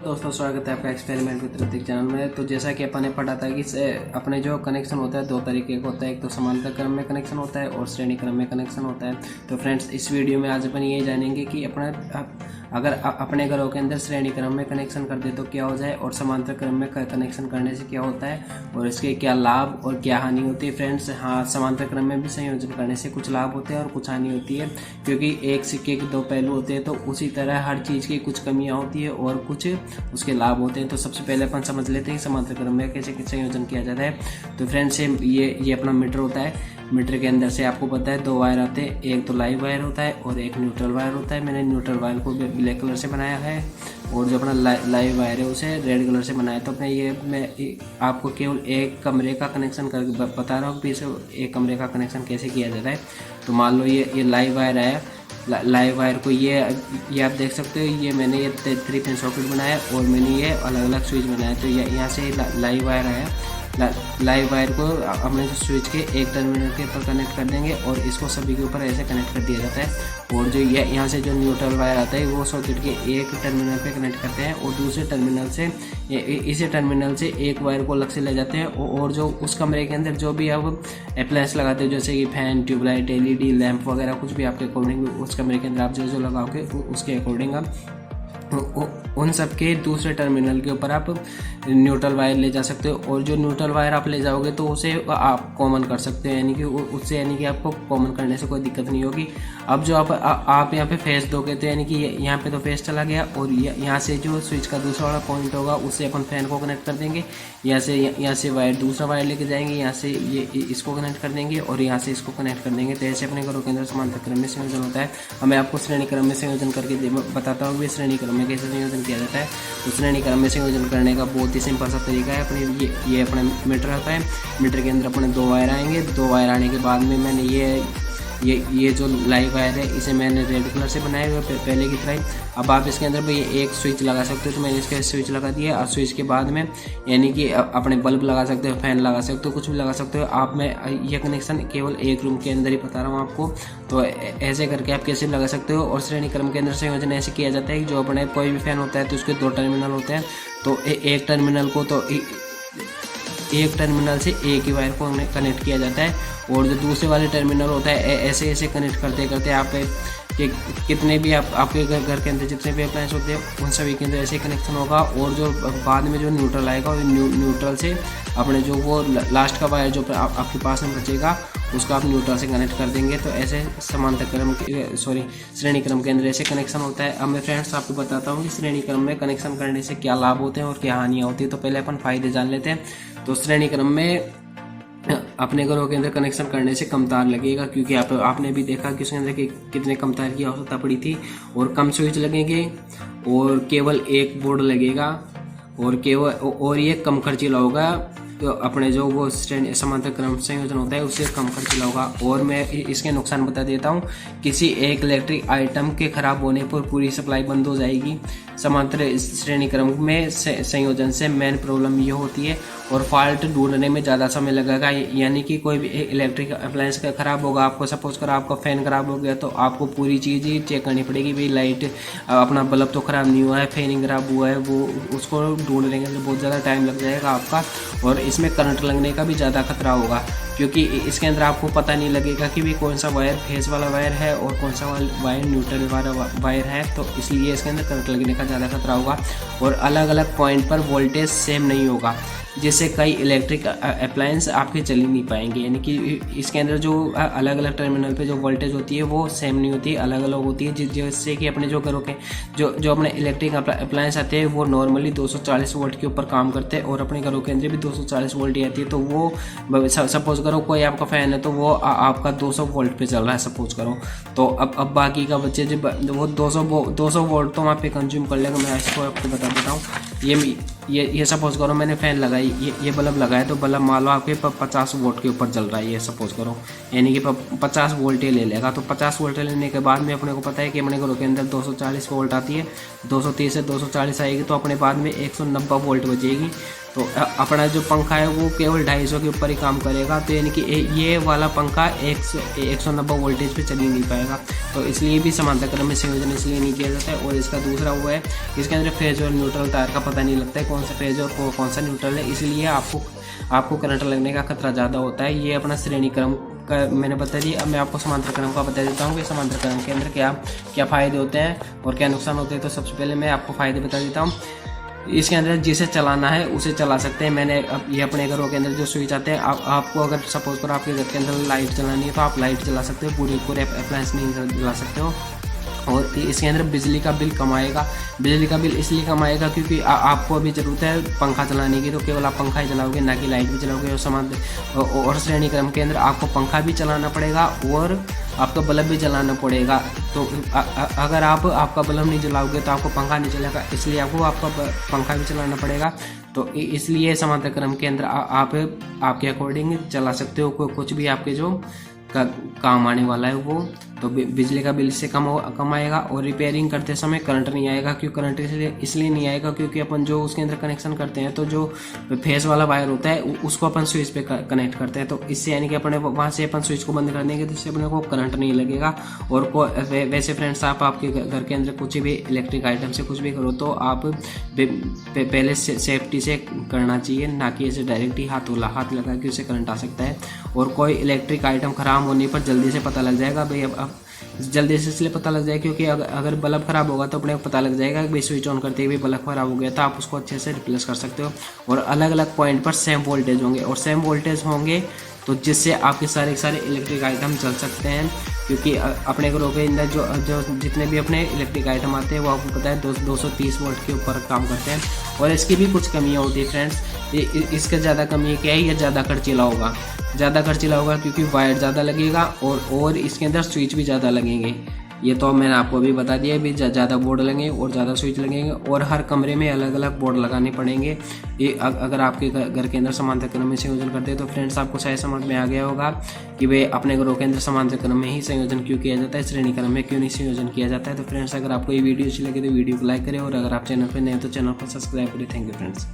दोस्तों, स्वागत है आपका एक्सपेरिमेंट विद ऋतिक चैनल में। तो जैसा कि अपन ने पढ़ा था कि अपने जो कनेक्शन होता है दो तरीके का होता है, एक तो समांतर क्रम में कनेक्शन होता है और श्रेणी क्रम में कनेक्शन होता है। तो फ्रेंड्स, इस वीडियो में आज अपन ये जानेंगे कि अगर अपने घरों के अंदर श्रेणी क्रम में कनेक्शन कर दे तो क्या हो जाए और समांतर क्रम में कनेक्शन करने से क्या होता है और इसके क्या लाभ और क्या हानि होती है। फ्रेंड्स, हाँ, समांतर क्रम में भी संयोजन करने से कुछ लाभ होते हैं और कुछ हानि होती है, क्योंकि एक सिक्के के दो पहलू होते हैं। तो उसी तरह हर चीज़ की कुछ कमियां होती है और कुछ उसके लाभ होते हैं। तो सबसे पहले अपन समझ लेते हैं कि समांतर क्रम में कैसे संयोजन किया जाता है। तो फ्रेंड्स, ये अपना मीटर होता है। मीटर के अंदर से आपको पता है दो वायर आते हैं, एक तो लाइव वायर होता है और एक न्यूट्रल वायर होता है। मैंने न्यूट्रल वायर को ब्लैक कलर से बनाया है और जो अपना लाइव वायर है उसे रेड कलर से बनाया। तो अपने मैं आपको केवल एक कमरे का कनेक्शन कर बता रहा हूँ कि इसे एक कमरे का कनेक्शन कैसे किया जाता है। तो मान लो ये लाइव वायर है। लाइव वायर को ये आप देख सकते हो, ये मैंने ये 3 पिन सॉकेट बनाया और मैंने ये अलग अलग स्विच बनाया। तो यहाँ से लाइव वायर आया। लाइव वायर को अपने जो स्विच के एक टर्मिनल के ऊपर कनेक्ट कर देंगे और इसको सभी के ऊपर ऐसे कनेक्ट कर दिया जाता है। और जो यहाँ से जो न्यूट्रल वायर आता है वो सॉकेट के एक टर्मिनल पे कनेक्ट करते हैं और दूसरे टर्मिनल से इसी टर्मिनल से एक वायर को अलग से ले जाते हैं। और जो उस कमरे के अंदर जो भी आप अप्लायंस लगाते हो, जैसे कि फैन, ट्यूबलाइट, LED, लैंप वगैरह, कुछ भी आपके अकॉर्डिंग उस कमरे के अंदर आप जो लगाओगे उसके अकॉर्डिंग आप उन सब के दूसरे टर्मिनल के ऊपर आप न्यूट्रल वायर ले जा सकते हो। और जो न्यूट्रल वायर आप ले जाओगे तो उसे आप कॉमन कर सकते हो, यानी कि आपको कॉमन करने से कोई दिक्कत नहीं होगी। अब जो आप यहाँ पे फेस दोगे तो यानी कि यहाँ पे तो फेस चला गया और यहाँ से जो स्विच का दूसरा वाला पॉइंट होगा उससे अपन फैन को कनेक्ट कर देंगे। यहाँ से वायर दूसरा वायर लेके जाएंगे, यहाँ से ये इसको कनेक्ट कर देंगे और यहाँ से इसको कनेक्ट कर देंगे। तो ऐसे अपने घरों के अंदर समांतर क्रम में संयोजन होता है। अब मैं आपको श्रेणी क्रम में संयोजन करके बताता हूँ कि श्रेणी क्रम में कैसे संयोजन किया जाता है। तो श्रेणी क्रम में संयोजन करने का बहुत ही सिंपल सा तरीका है। अपने ये अपना मीटर आता है। मीटर के अंदर अपने दो वायर आएंगे। दो वायर आने के बाद में मैंने ये जो लाइव वायर है इसे मैंने रेड कलर से बनाया हुआ पहले की तरह। अब आप इसके अंदर भी एक स्विच लगा सकते हो, तो मैंने इसका स्विच लगा दिया। और स्विच के बाद में यानी कि अपने बल्ब लगा सकते हो, फैन लगा सकते हो, कुछ भी लगा सकते हो आप। मैं ये कनेक्शन केवल एक रूम के अंदर ही बता रहा हूँ आपको। तो ऐसे करके आप कैसे लगा सकते हो। और श्रेणी क्रम के अंदर संयोजन ऐसे किया जाता है कि जो अपने कोई भी फैन होता है तो उसके दो टर्मिनल होते हैं। तो एक टर्मिनल को तो एक टर्मिनल से एक ही वायर को कनेक्ट किया जाता है और जो दूसरे वाले टर्मिनल होता है ऐसे कनेक्ट करते करते आप कितने भी आपके घर के अंदर जितने भी अप्लायंस होते हैं उन सभी के अंदर ऐसे कनेक्शन होगा। और जो बाद में जो न्यूट्रल आएगा न्यूट्रल से अपने जो वो लास्ट का वायर जो आपके पास में बचेगा उसको आप न्यूट्रल से कनेक्ट कर देंगे। तो ऐसे समांतर क्रम श्रेणी क्रम के अंदर ऐसे कनेक्शन होता है। अब मैं फ्रेंड्स आपको बताता हूँ कि श्रेणी क्रम में कनेक्शन करने से क्या लाभ होते हैं और क्या हानियाँ होती है। तो पहले अपन फायदे जान लेते हैं। तो श्रेणी क्रम में अपने घरों के अंदर कनेक्शन करने से कम तार लगेगा, क्योंकि आपने भी देखा कि उसके अंदर कितने कम तार की आवश्यकता पड़ी थी। और कम स्विच लगेंगे और केवल एक बोर्ड लगेगा और ये कम खर्चीला होगा। तो अपने जो वो समांतर क्रम संयोजन होता है उससे कम खर्चीला होगा। और मैं इसके नुकसान बता देता हूँ। किसी एक इलेक्ट्रिक आइटम के खराब होने पर पूरी सप्लाई बंद हो जाएगी। समांतर श्रेणी क्रम में संयोजन से मेन प्रॉब्लम ये होती है और फॉल्ट ढूंढने में ज़्यादा समय लगेगा। यानी कि कोई भी इलेक्ट्रिक अप्लायंस का खराब होगा, आपको सपोज करो आपका फैन खराब हो गया तो आपको पूरी चीज़ ही चेक करनी पड़ेगी। भाई लाइट अपना बल्ब तो खराब नहीं हुआ है, फैनिंग खराब हुआ है, वो उसको ढूंढने के लिए बहुत ज़्यादा टाइम लग जाएगा आपका। और इसमें करंट लगने का भी ज़्यादा खतरा होगा, क्योंकि इसके अंदर आपको पता नहीं लगेगा कि भी कौन सा वायर फेस वाला वायर है और कौन सा वायर न्यूट्रल वाला वायर है। तो इसलिए इसके अंदर करंट लगने का ज़्यादा खतरा होगा। और अलग अलग पॉइंट पर वोल्टेज सेम नहीं होगा, जिससे कई इलेक्ट्रिक अप्लायंस आपके चल ही नहीं पाएंगे। यानी कि इसके अंदर जो अलग अलग टर्मिनल पे जो वोल्टेज होती है वो सेम नहीं होती, अलग अलग होती है, जिससे कि अपने जो घरों के जो अपने इलेक्ट्रिक अप्लायंस आते हैं वो नॉर्मली 240 वोल्ट के ऊपर काम करते हैं और अपने घरों के अंदर भी 240 वोल्ट ही आती है। तो वो सपोज करो कोई आपका फैन है तो वो आपका 200 वोल्ट पे चल रहा है सपोज करो। तो अब बाकी का बच्चे जो वो 200 वोल्ट तो वहाँ पे कंज्यूम कर लेगा। मैं इसको आपको बता देता हूँ। ये सपोज करो मैंने फ़ैन लगाई, ये बल्ब लगाया तो बल्ब मान लो आपके 50 वोल्ट के ऊपर चल रहा है, ये सपोज करो, यानी कि 50 वोल्ट ले लेगा। तो 50 वोल्ट लेने के बाद में अपने को पता है कि अपने घरों के अंदर 240 वोल्ट आती है, 230 से 240 आएगी तो अपने बाद में 190 वोल्ट बचेगी। तो अपना जो पंखा है वो केवल 250 के ऊपर ही काम करेगा। तो यानी कि ये वाला पंखा 190 वोल्टेज पे चल ही नहीं पाएगा। तो इसलिए भी समांतर क्रम में संयोजन इसलिए नहीं किया जाता है। और इसका दूसरा वो है, इसके अंदर फेज और न्यूट्रल तार का पता नहीं लगता है कौन सा फेज और कौन सा न्यूट्रल है, इसलिए आपको करंट लगने का खतरा ज़्यादा होता है। ये अपना श्रेणी क्रम का मैंने बता दिया। अब मैं आपको समांतर क्रम का बता देता हूँ कि समांतर क्रम के अंदर क्या फ़ायदे होते हैं और क्या नुकसान होते हैं। तो सबसे पहले मैं आपको फ़ायदे बता देता हूँ। इसके अंदर जिसे चलाना है उसे चला सकते हैं। मैंने अब ये अपने घरों के अंदर जो स्विच आते हैं, आपको अगर सपोज कर आपके घर के अंदर लाइट चलानी है तो आप लाइट चला सकते हो, पूरे अप्लायंस नहीं चला सकते हो। और इसके अंदर बिजली का बिल कम आएगा। बिजली का बिल इसलिए कम आएगा क्योंकि आपको अभी ज़रूरत है पंखा चलाने की, तो केवल आप पंखा ही चलाओगे, ना कि लाइट भी चलाओगे। और श्रेणी क्रम के अंदर आपको पंखा भी चलाना पड़ेगा और आपका बल्ब भी जलाना पड़ेगा। तो अगर आपका बल्ब नहीं जलाओगे तो आपको पंखा नहीं चलेगा, इसलिए आपको आपका पंखा भी चलाना पड़ेगा। तो इसलिए समांतर क्रम के अंदर आप आपके अकॉर्डिंग चला सकते हो कुछ भी आपके जो काम आने वाला है वो। तो बिजली का बिल इससे कम आएगा। और रिपेयरिंग करते समय करंट नहीं आएगा। क्यों करंट इसलिए नहीं आएगा क्योंकि अपन जो उसके अंदर कनेक्शन करते हैं तो जो फेस वाला वायर होता है उसको अपन स्विच पे कनेक्ट करते हैं। तो इससे यानी कि अपने वहाँ से अपन स्विच को बंद कर देंगे तो इससे अपने को करंट नहीं लगेगा। और वैसे फ्रेंड्स, आप आपके घर के अंदर कुछ भी इलेक्ट्रिक आइटम से कुछ भी करो तो आप पहले सेफ्टी से करना चाहिए, ना कि ऐसे डायरेक्ट ही हाथ लगा के उसे करंट आ सकता है। और कोई इलेक्ट्रिक आइटम खराब होने पर जल्दी से पता लग जाएगा भाई। अब जल्दी से इसलिए पता लग जाएगा क्योंकि अगर बल्ब खराब होगा तो अपने को पता लग जाएगा कि भाई स्विच ऑन करते ही बल्ब खराब हो गया, तो आप उसको अच्छे से रिप्लेस कर सकते हो। और अलग अलग पॉइंट पर सेम वोल्टेज होंगे, और सेम वोल्टेज होंगे तो जिससे आपके सारे इलेक्ट्रिक आइटम चल सकते हैं। क्योंकि अपने घरों के अंदर जो जितने भी अपने इलेक्ट्रिक आइटम आते हैं वो आपको पता है 230 वोल्ट के ऊपर काम करते हैं। और इसकी भी कुछ कमियाँ होती है फ्रेंड्स। इसका ज़्यादा कमी क्या है, ये ज़्यादा खर्चीला होगा। क्योंकि वायर ज़्यादा लगेगा और इसके अंदर स्विच भी ज़्यादा लगेंगे। ये तो मैंने आपको अभी बता दिया भी, ज़्यादा बोर्ड लगेंगे और ज़्यादा स्विच लगेंगे और हर कमरे में अलग अलग बोर्ड लगाने पड़ेंगे। ये अगर आपके घर के अंदर समांतर क्रम में संयोजन करते हैं तो फ्रेंड्स आपको शायद समझ में आ गया होगा कि वे अपने घरों के अंदर समांतर क्रम में ही संयोजन क्यों किया जाता है, श्रेणी क्रम में क्यों नहीं संयोजन किया जाता है। तो फ्रेंड्स, अगर आपको ये वीडियो अच्छी लगे तो वीडियो को लाइक करें और अगर आप चैनल पर नए हैं तो चैनल को सब्सक्राइब करें। Thank you friends.